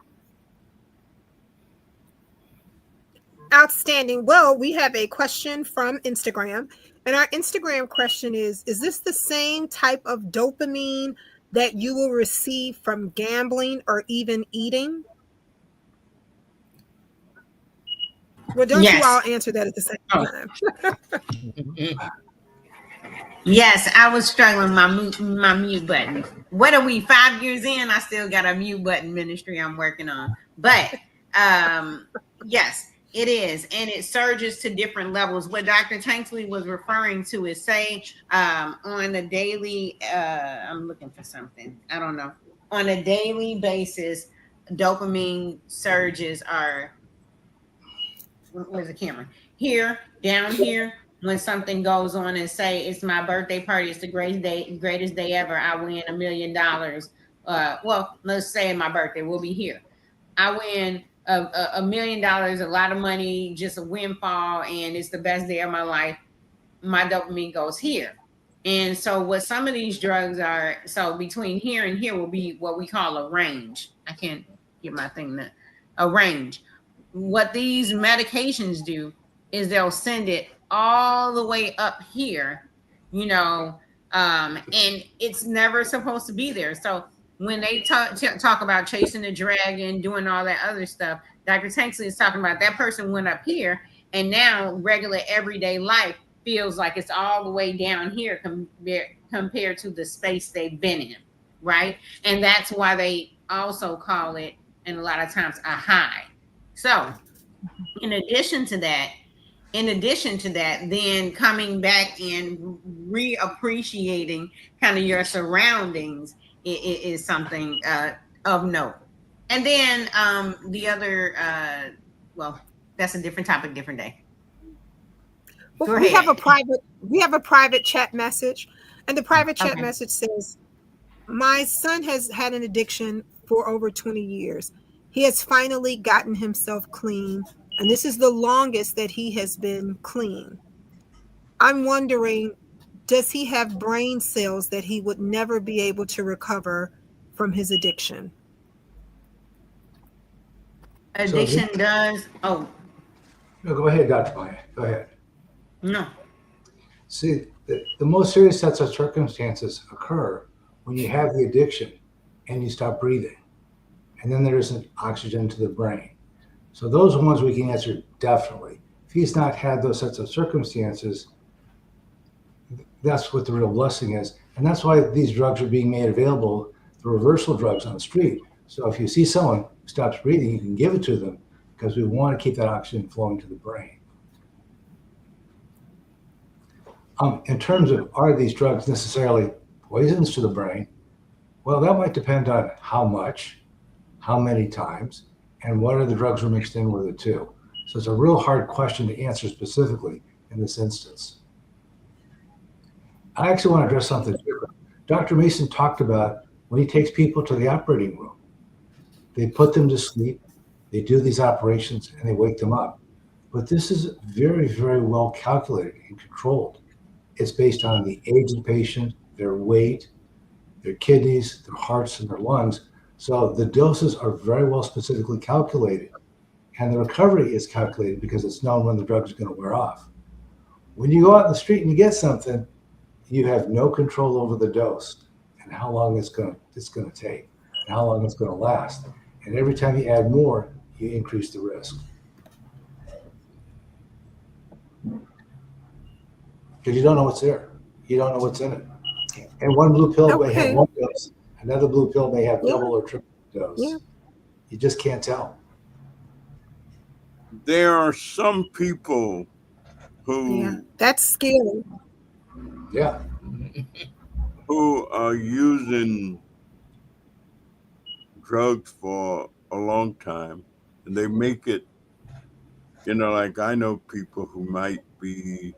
Outstanding. Well, we have a question from Instagram, and our Instagram question is this the same type of dopamine that you will receive from gambling or even eating? Well, don't you all Yes. answer that at the same Oh, time? yes, I was struggling my mute button. What are we, 5 years in? I still got a mute button ministry I'm working on. But yes, it is. And it surges to different levels. What Dr. Tanksley was referring to is, say, on a daily, I'm looking for something. I don't know. On a daily basis, dopamine surges are, where's the camera? Here, down here. When something goes on and say it's my birthday party, it's the greatest day ever. I win $1 million. Well, let's say my birthday will be here. I win $1 million, a lot of money, just a windfall, and it's the best day of my life. My dopamine goes here. And so what some of these drugs are, so between here and here will be what we call a range. I can't get my thing to a range. What these medications do is they'll send it all the way up here, you know, and it's never supposed to be there. So when they talk about chasing the dragon, doing all that other stuff, Dr. Tanksley is talking about that person went up here, and now regular everyday life feels like it's all the way down here compared to the space they've been in, right? And that's why they also call it, and a lot of times, a high. So, in addition to that, then coming back and reappreciating kind of your surroundings is something of note. And then the other, well, that's a different topic, different day. Well, Go we have ahead. a private chat message, and the private chat Okay. message says, "My son has had an addiction for over 20 years. He has finally gotten himself clean, and this is the longest that he has been clean. I'm wondering, does he have brain cells that he would never be able to recover from his addiction?" So this, Addiction does. Oh, no, go ahead, Dr. Maya. Go ahead. no. See, the most serious sets of circumstances occur when you have the addiction and you stop breathing, and then there isn't oxygen to the brain. So those ones we can answer definitely. If he's not had those sets of circumstances, that's what the real blessing is. And that's why these drugs are being made available, the reversal drugs on the street. So if you see someone who stops breathing, you can give it to them because we want to keep that oxygen flowing to the brain. In terms of are these drugs necessarily poisons to the brain? Well, that might depend on how much, how many times, and what are the drugs we're mixed in with it too. So it's a real hard question to answer specifically in this instance. I actually want to address something different. Dr. Mason talked about when he takes people to the operating room, they put them to sleep, they do these operations, and they wake them up. But this is very, very well calculated and controlled. It's based on the age of the patient, their weight, their kidneys, their hearts, and their lungs. So the doses are very well specifically calculated. And the recovery is calculated because it's known when the drug is going to wear off. When you go out in the street and you get something, you have no control over the dose and how long it's going to take and how long it's going to last. And every time you add more, you increase the risk. Because you don't know what's there. You don't know what's in it. And one blue pill may have Okay. one dose, another blue pill may have Yeah. double or triple dose. Yeah. You just can't tell. There are some people Yeah. who That's scary. Yeah. who are using drugs for a long time, and they make it, like I know people who might be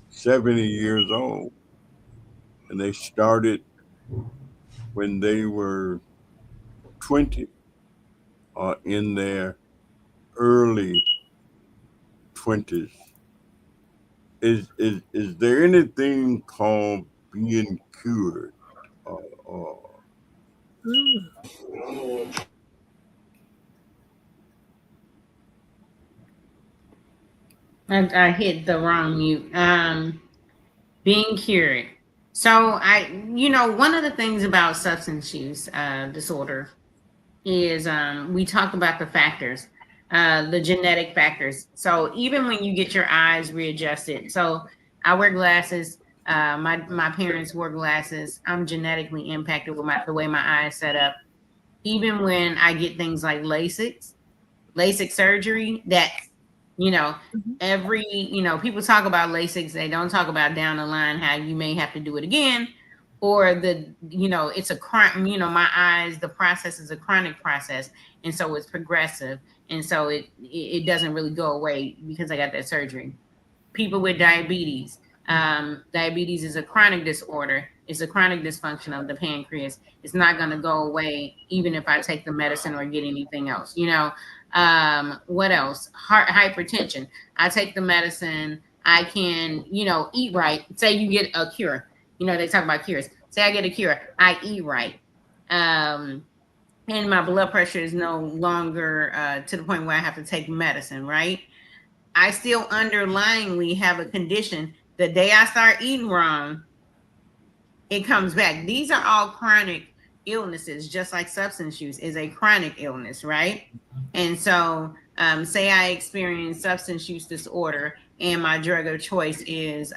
70 years old, and they started when they were 20 or in their early 20s, is there anything called being cured? Or Mm. I hit the wrong mute. Being cured. So one of the things about substance use disorder is we talk about the factors, the genetic factors. So even when you get your eyes readjusted, so I wear glasses. My parents wore glasses. I'm genetically impacted with the way my eyes set up. Even when I get things like LASIK surgery, that you know Mhm. people talk about LASIK, they don't talk about down the line how you may have to do it again, or it's a chronic, my eyes, the process is a chronic process, and so it's progressive, and so it doesn't really go away because I got that surgery. People with diabetes. Diabetes is a chronic disorder. It's a chronic dysfunction of the pancreas. It's not going to go away even if I take the medicine or get anything else. What else? Heart hypertension. I take the medicine. I can, eat right. Say you get a cure. They talk about cures. Say I get a cure. I eat right. And my blood pressure is no longer to the point where I have to take medicine, right? I still underlyingly have a condition. The day I start eating wrong, it comes back. These are all chronic illnesses, just like substance use is a chronic illness, right? And so, say I experience substance use disorder and my drug of choice is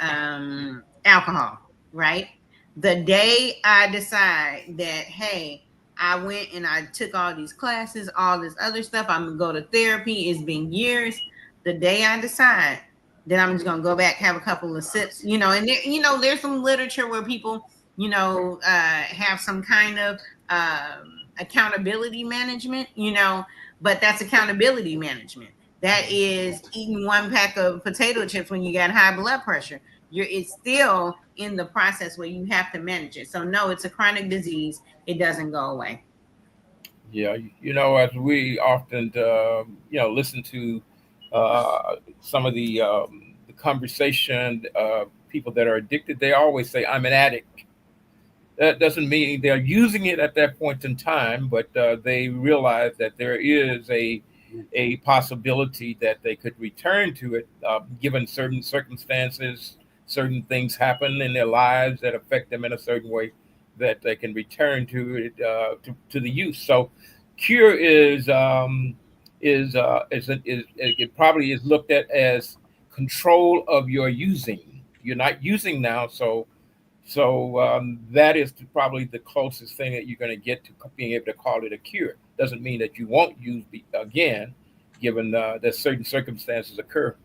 alcohol, right? The day I decide that, hey, I went and I took all these classes, all this other stuff, I'm gonna go to therapy, it's been years. The day I decide that I'm just gonna go back, have a couple of sips, and there's some literature where people have some kind of accountability management, but that's accountability management. That is eating one pack of potato chips when you got high blood pressure. It's still in the process where you have to manage it. So no, it's a chronic disease. It doesn't go away. Yeah, as we often, listen to some of the conversation, people that are addicted, they always say, "I'm an addict." That doesn't mean they're using it at that point in time, but they realize that there is a possibility that they could return to it, given certain circumstances, certain things happen in their lives that affect them in a certain way, that they can return to it, to the use. So, cure is it probably is looked at as control of your using. You're not using now, so that is probably the closest thing that you're going to get to being able to call it a cure. Doesn't mean that you won't use again, given that certain circumstances occur.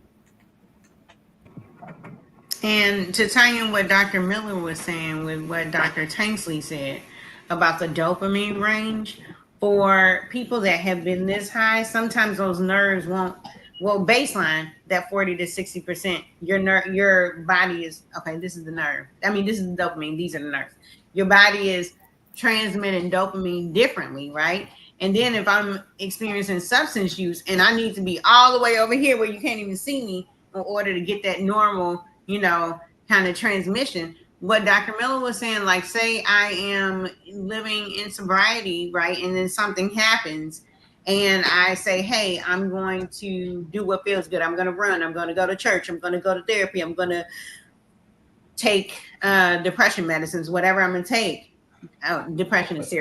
And to tie in what Dr. Miller was saying with what Dr. Tanksley said about the dopamine range, for people that have been this high, sometimes those nerves won't. Well, baseline that 40 to 60%. Your body is okay. This is the nerve. I mean, this is the dopamine. These are the nerves. Your body is transmitting dopamine differently, right? And then if I'm experiencing substance use and I need to be all the way over here where you can't even see me in order to get that normal, kind of transmission. What Dr. Miller was saying, like, say I am living in sobriety, right? And then something happens and I say, hey, I'm going to do what feels good. I'm going to run. I'm going to go to church. I'm going to go to therapy. I'm going to take depression medicines, whatever I'm going to take. Depression is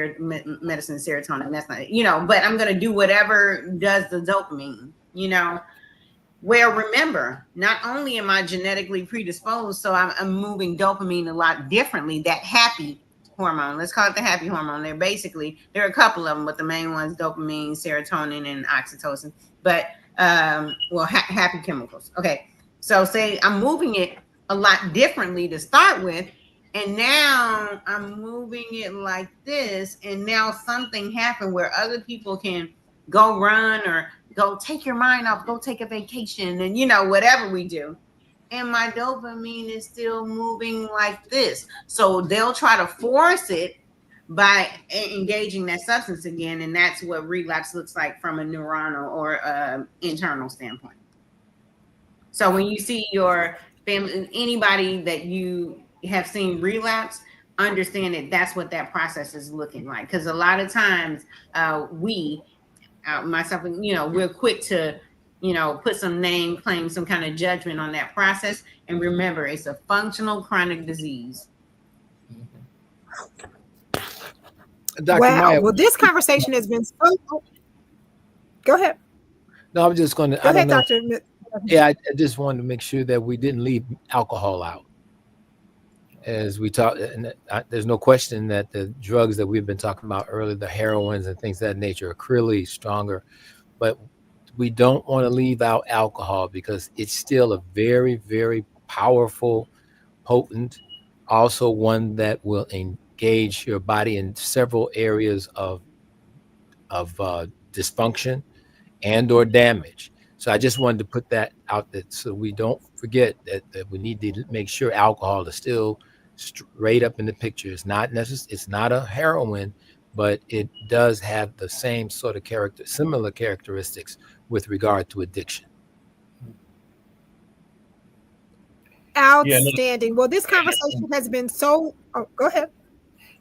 medicine, serotonin. That's not, but I'm going to do whatever does the dopamine, Well, remember, not only am I genetically predisposed, so I'm moving dopamine a lot differently, that happy hormone. Let's call it the happy hormone. There are a couple of them, but the main ones, dopamine, serotonin, and oxytocin. But, happy chemicals. Okay. So say I'm moving it a lot differently to start with, and now I'm moving it like this, and now something happened where other people can go run or go take your mind off, go take a vacation, and whatever we do. And my dopamine is still moving like this. So they'll try to force it by engaging that substance again. And that's what relapse looks like from a neuronal or internal standpoint. So when you see your family, anybody that you have seen relapse, understand that that's what that process is looking like. Because a lot of times, we, myself, we're quick to, put some name, claim some kind of judgment on that process. And remember, it's a functional chronic disease. Dr. Wow. Maya, Well, this conversation has been so. Go ahead. no, I'm just going to, Go I don't ahead, know. Doctor. Yeah, I just wanted to make sure that we didn't leave alcohol out. As we talk, and there's no question that the drugs that we've been talking about earlier, the heroines and things of that nature, are clearly stronger. But we don't want to leave out alcohol because it's still a very, very powerful, potent, also one that will engage your body in several areas of dysfunction and or damage. So I just wanted to put that out there so we don't forget that we need to make sure alcohol is still straight up in the picture. It's not necessarily, it's not a heroin, but it does have the same sort of similar characteristics with regard to addiction. Yeah, Outstanding. Well, this conversation has been so. Oh, go ahead.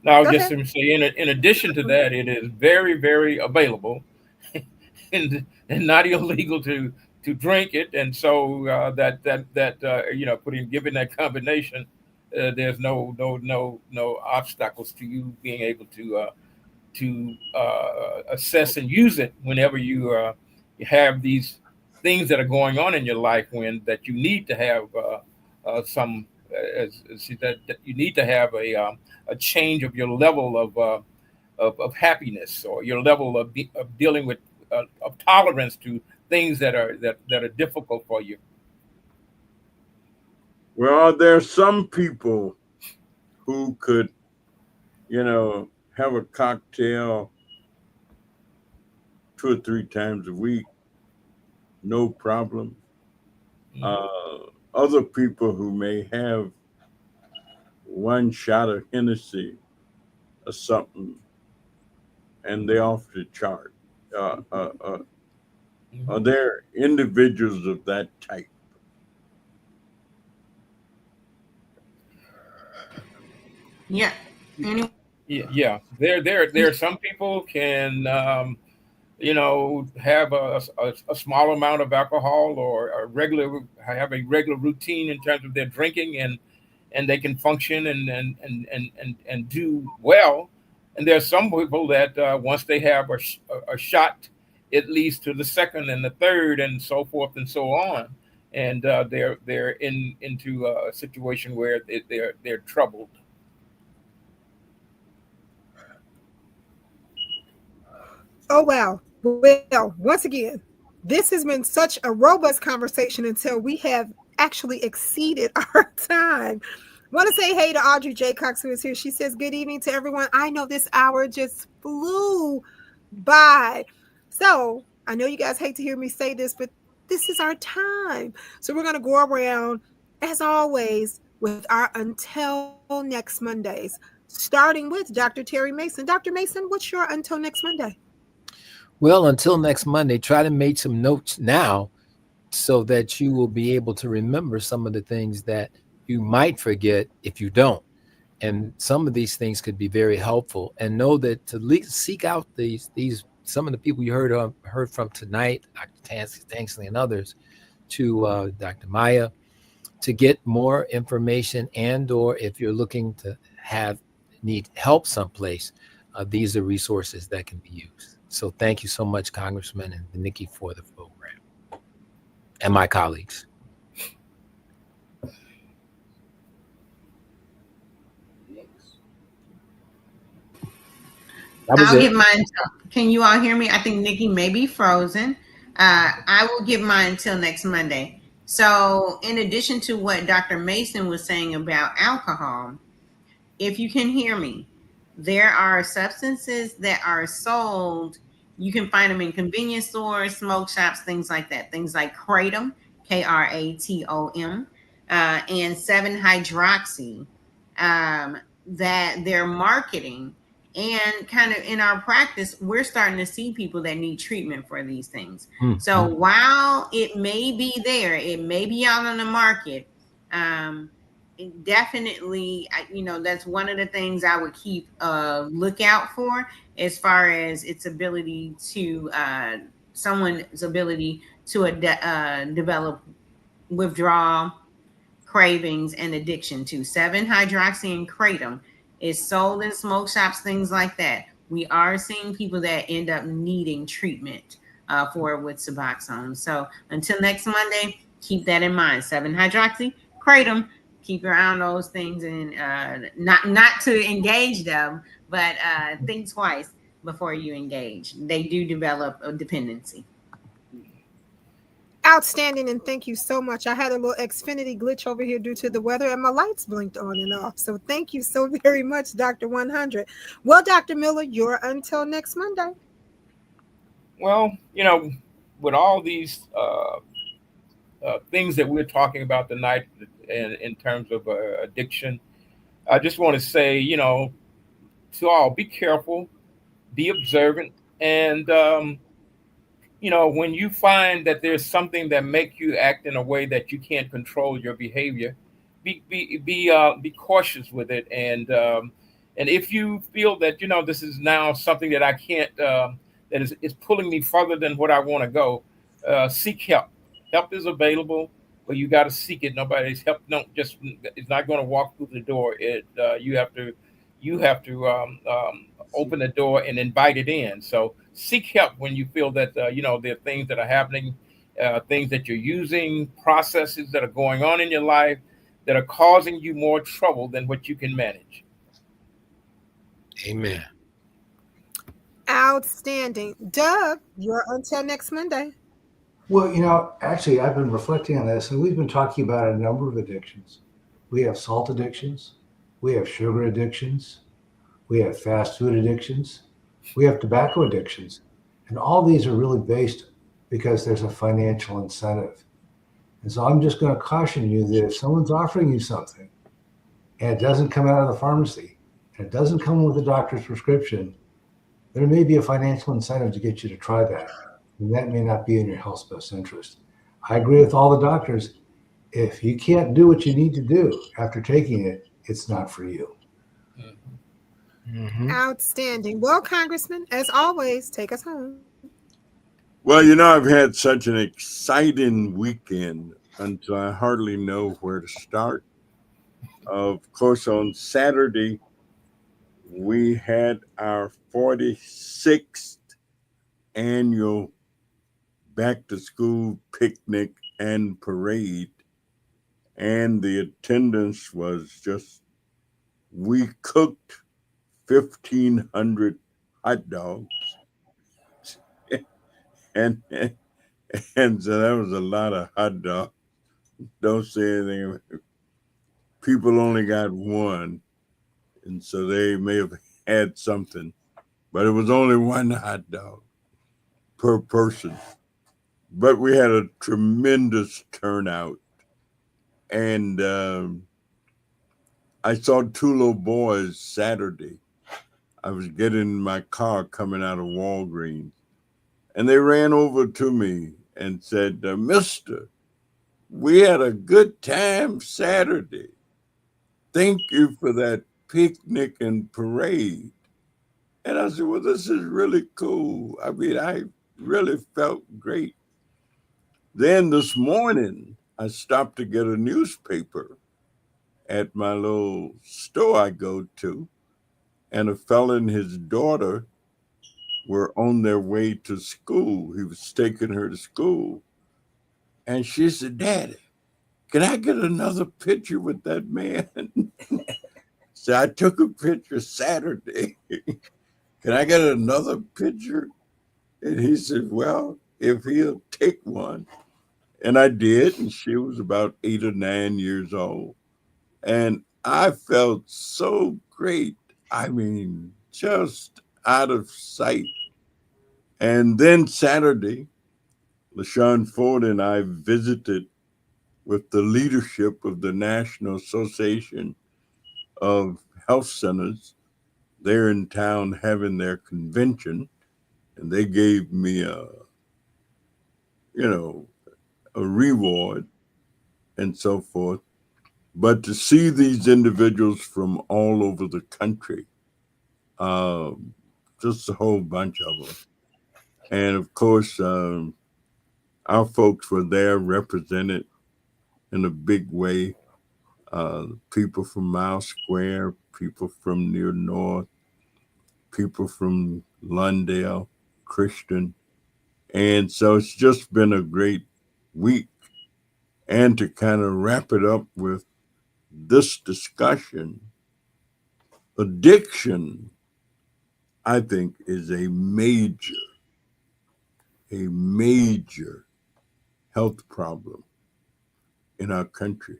now I was Go just ahead. going to say, in addition to that, it is very, very available and not illegal to drink it. And so putting given that combination, there's no obstacles to you being able to assess and use it whenever you have these things that are going on in your life when that you need to have some as she said, that you need to have a change of your level of happiness or your level of dealing with of tolerance to things that are difficult for you. Well, there are some people who could, have a cocktail 2 or 3 times a week, no problem. Mhm. Uh, Other people who may have one shot of Hennessy or something, and they off the chart. Uh, uh, uh, are Mhm. there individuals of that type? Yeah. Anyone? Yeah. There are some people can have a small amount of alcohol or have a regular routine in terms of their drinking and they can function and do well. And there are some people that once they have a shot, it leads to the second and the third and so forth and so on. And they're into a situation where they're troubled. Oh, wow. Well, once again, this has been such a robust conversation until we have actually exceeded our time. Want to say hey to Audrey J. Cox, who is here. She says, good evening to everyone. I know this hour just flew by. So I know you guys hate to hear me say this, but this is our time. So we're going to go around, as always, with our Until Next Mondays, starting with Dr. Terry Mason. Dr. Mason, what's your Until Next Monday? Well, until next Monday, try to make some notes now so that you will be able to remember some of the things that you might forget if you don't. And some of these things could be very helpful. And know that to seek out these some of the people you heard from tonight, Dr. Tanksley and others, to Dr. Maya, to get more information, and or if you're looking to have need help someplace, these are resources that can be used. So thank you so much, Congressman and Nikki, for the program and my colleagues. That was I'll it. give mine. Can you all hear me? I think Nikki may be frozen. I will give mine until next Monday. So, in addition to what Dr. Mason was saying about alcohol, if you can hear me, there are substances that are sold. You can find them in convenience stores, smoke shops, things like that. Things like kratom, Kratom, and 7 hydroxy, that they're marketing And kind of in our practice, we're starting to see people that need treatment for these things. Mm-hmm. So while it may be there, it may be out on the market, definitely, that's one of the things I would keep a lookout for, as far as its ability to someone's ability to develop withdrawal, cravings, and addiction to 7-hydroxy and kratom is sold in smoke shops, things like that. We are seeing people that end up needing treatment for it with Suboxone. So until next Monday, keep that in mind. 7-hydroxy, kratom. Keep your eye on those things, and not to engage them, but think twice before you engage. They do develop a dependency. Outstanding, and thank you so much. I had a little Xfinity glitch over here due to the weather, and my lights blinked on and off. So thank you so very much, Dr. 100. Well, Dr. Miller, you're until next Monday. Well, with all these things that we're talking about tonight in terms of addiction, I just want to say, to all, be careful, be observant, and when you find that there's something that make you act in a way that you can't control your behavior, be cautious with it. And if you feel that this is now something that I can't that is pulling me further than what I want to go, seek help. Help is available, but you got to seek it. Nobody's help. Don't just it's not going to walk through the door. You have to open the door and invite it in. So seek help when you feel that there are things that are happening, things that you're using, processes that are going on in your life that are causing you more trouble than what you can manage. Amen. Outstanding. Doug, you're until next Monday. Well, actually, I've been reflecting on this, and we've been talking about a number of addictions. We have salt addictions, we have sugar addictions, we have fast food addictions, we have tobacco addictions. And all these are really based because there's a financial incentive. And so I'm just going to caution you that if someone's offering you something and it doesn't come out of the pharmacy, and it doesn't come with a doctor's prescription, there may be a financial incentive to get you to try that. And that may not be in your health's best interest. I agree with all the doctors. If you can't do what you need to do after taking it, it's not for you. Mm-hmm. Outstanding. Well, Congressman, as always, take us home. Well, I've had such an exciting weekend until I hardly know where to start. Of course, on Saturday, we had our 46th annual back to school picnic and parade. And the attendance was we cooked 1,500 hot dogs. And and so that was a lot of hot dogs. Don't say anything. People only got one, and so they may have had something, but it was only one hot dog per person. But we had a tremendous turnout, and I saw two little boys Saturday. I was getting in my car coming out of Walgreens, and they ran over to me and said, "Mister, we had a good time Saturday. Thank you for that picnic and parade." And I said, "Well, this is really cool. I mean, I really felt great." Then this morning, I stopped to get a newspaper at my little store I go to, and a fella and his daughter were on their way to school. He was taking her to school. And she said, "Daddy, can I get another picture with that man?" So I took a picture Saturday. "Can I get another picture?" And he said, "Well, if he'll take one." And I did. And she was about 8 or 9 years old. And I felt so great. I mean, just out of sight. And then Saturday, LaShawn Ford and I visited with the leadership of the National Association of Health Centers. they're in town having their convention, and they gave me a reward and so forth. But to see these individuals from all over the country, um, just a whole bunch of them, and of course, our folks were there represented in a big way. People from Mile Square, people from near North, people from Lundale, Christian. And so it's just been a great week. And to kind of wrap it up with this discussion, addiction, I think, is a major health problem in our country.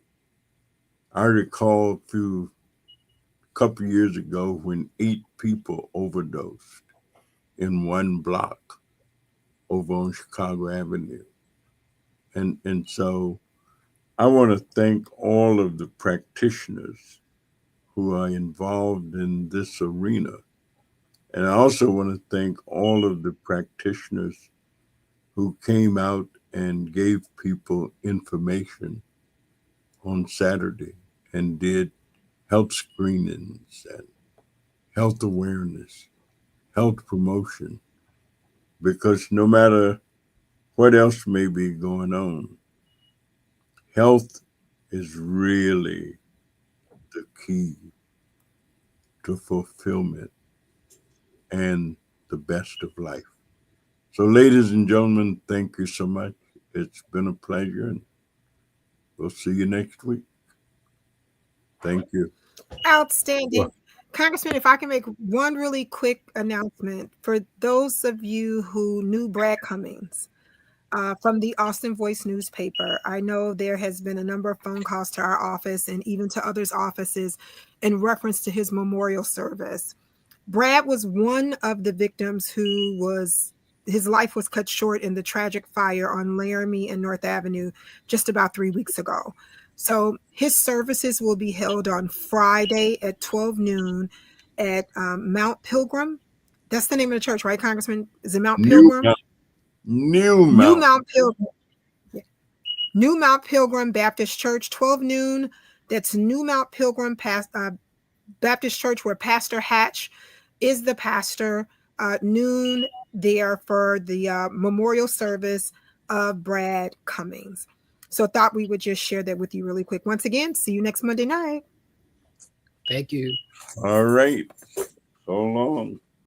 I recall a couple years ago when 8 people overdosed in one block over on Chicago Avenue. And so I want to thank all of the practitioners who are involved in this arena. And I also want to thank all of the practitioners who came out and gave people information on Saturday and did health screenings and health awareness, health promotion, because no matter what else may be going on, health is really the key to fulfillment and the best of life. So, ladies and gentlemen, thank you so much. It's been a pleasure, and we'll see you next week. Thank you. Outstanding. Congressman, if I can make one really quick announcement for those of you who knew Brad Cummings from the Austin Voice newspaper, I know there has been a number of phone calls to our office and even to others' offices in reference to his memorial service. Brad was one of the victims his life was cut short in the tragic fire on Laramie and North Avenue just about 3 weeks ago. So his services will be held on Friday at 12 noon at Mount Pilgrim. That's the name of the church, right, Congressman? Is it Mount New Pilgrim? Mount, New New Mount. Mount Pilgrim. Yeah. New Mount Pilgrim Baptist Church, 12 noon. That's New Mount Pilgrim Baptist Church, where Pastor Hatch is the pastor. Noon there for the memorial service of Brad Cummings. So thought we would just share that with you really quick. Once again, see you next Monday night. Thank you. All right. So long.